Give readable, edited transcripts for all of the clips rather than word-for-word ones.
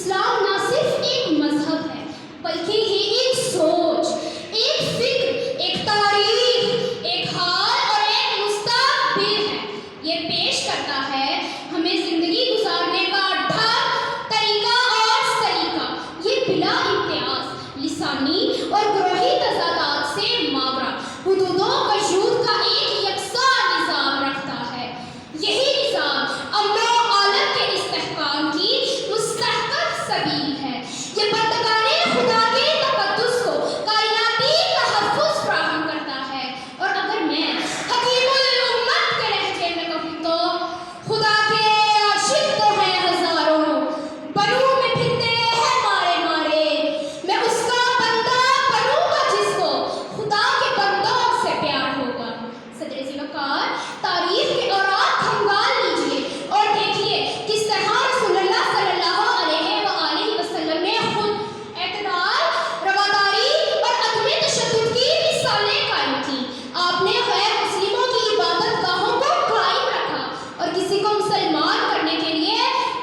اسلام نہ صرف ایک مذہب ہے بلکہ یہ ایک سوچ، ایک فکر، ایک تاریخ، ایک حال اور ایک مستقبل ہے۔ یہ پیش کرتا ہے ہمیں زندگی گزارنے کا ڈھنگ، طریقہ اور سلیقہ۔ یہ بلا امتیاز لسانی اور گروہی تضادات سے ماورا حدود و وجود کا ایک یکساں نظام رکھتا ہے۔ یہی نظام امن و عالم کے استحکام کی مستحکم سبیل ہے۔ یہ بندگان خدا کے تقدس کو کائناتی تحفظ فراہم کرتا ہے۔ اور اگر میں حکیم الامت کے لہجے میں کہوں تو خدا کے عاشق تو ہیں ہزاروں، بنوں میں پھرتے ہیں مارے مارے، میں اس کا بندہ بنوں گا جس کو خدا کے بندوں سے پیار ہوگا۔ صدر ذوالفقار تاریخ کے اوراق کھنگال لیجیے اور دیکھیے کس طرح رسول اللہ صلی اللہ علیہ وآلہ وسلم نے خود اعتدال، رواداری اور عدم تشدد کی مثالیں قائم کی۔ آپ نے غیر مسلموں کی عبادت گاہوں کو قائم رکھا اور کسی کو مسلمان کرنے کے لیے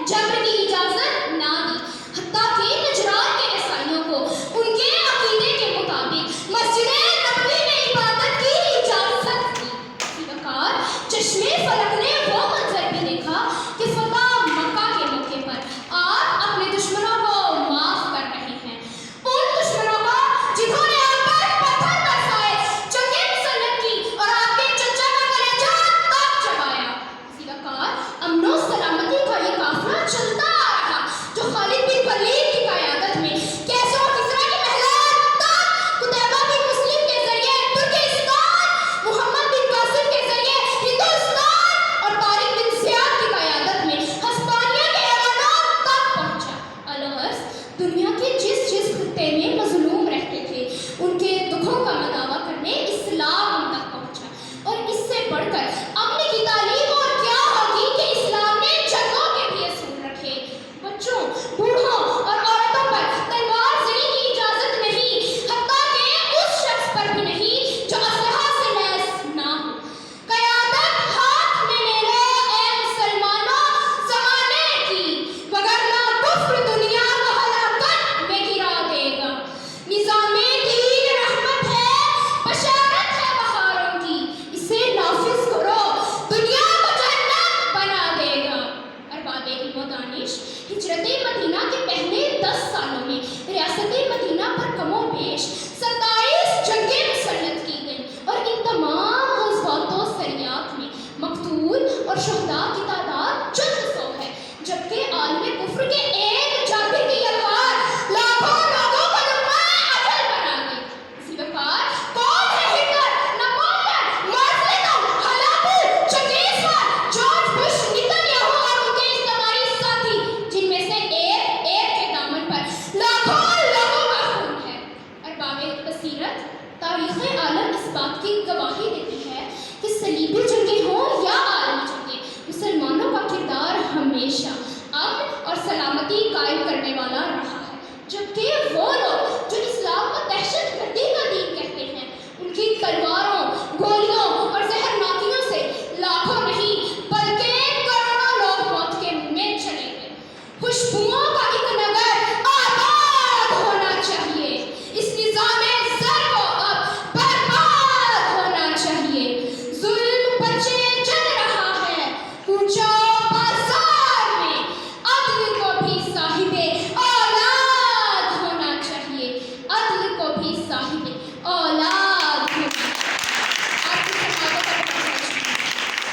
جبر کی اجازت نہ دی، حتیٰ کہ نجران کے عیسائیوں کو ان کے عقیدے کے مطابق مسجد نبوی میں عبادت کی اجازت دی۔ ذوالفقار چشمے فلک نے وہ منظر بھی دیکھا کہ فتح مکہ کے موقع پر آپ اپنے دشمنوں کو معاف کر رہے ہیں، ان دشمنوں کو جنہوں نے آپ پر پتھر برسائے، جنگ مسلط کی اور آپ کے چچا کا کلیجہ تک چبایا۔ ذوالفقار امن و سلامتی کا یہ قافلہ چلتا آ رہا جو خالد بن ولید کی قیادت میں کیسر و کسریٰ کی محلات تک، قتیبہ بن مسلم کے ذریعے ترکستان، محمد بن قاسم کے ذریعے ہندوستان اور طارق بن زیاد کی قیادت میں ہسپانیہ کے ایوانات تک پہنچا۔ الغرض دنیا کے جس خطے میں مظلوم رہتے تھے ان کے دکھوں کا مداوع کرنے اسلام ان تک پہنچا۔ اور اس سے بڑھ کر امن کی تعلیم اور کیا ہوگی کہ اسلام نے جنگوں کے بھی اصول رکھے۔ بچوں، بوڑھوں اور عورتوں پر تلوار زنی کی اجازت نہیں، حتیٰ کہ اس شخص پر بھی نہیں جو اسلحہ سے لیس نہ ہو۔ قیادت ہاتھ میں لے لو اے مسلمانوں زمانے کی، وگرنہ کفر دنیا کو ہلاکت میں گرا دے گا۔ نظام دین رحمت ہے، بشارت ہے بہاروں کی، اسے نافذ کرو، دنیا کو جنت بنا دے گا۔ ارباب علم و دانش ہجرت مدینہ کے پہلے 10 سالوں میں ریاست مدینہ پر کم و بیش 27 جنگیں مسلط کی گئیں اور ان تمام غزوات و سریات میں مقتول اور شہداء کی تعداد چند سو ہے، جبکہ عالم کفر کے ایک جابر کی تلوار لاکھوں لوگوں کو لقمہ اجل بنا گئی۔ ذوالفقار کون ہے ہٹلر، نپولین، مارسلٹو، Hulagu, Genghis Khan, George Bush, Netanyahu اور ان کے استعماری ساتھی، جن میں سے ایک ایک کے دامن پر لاکھوں لوگوں کا خون ہے۔ ارباب بصیرت تاریخ عالم اس بات کی گواہی دیتی ہے کہ صلیبی جنگیں ہوں یا عالمی جنگیں، مسلمانوں کا کردار ہمیشہ امن اور سلامتی قائم کرنے والا رہا ہے، جبکہ وہ لوگ جو اسلام کو دہشت گردی کا دین کہتے ہیں ان کی تلواروں، گولیوں اور زہرناکیوں سے لاکھوں نہیں بلکہ کروڑوں لوگ موت کے منہ میں چلے گئے۔ خوشبو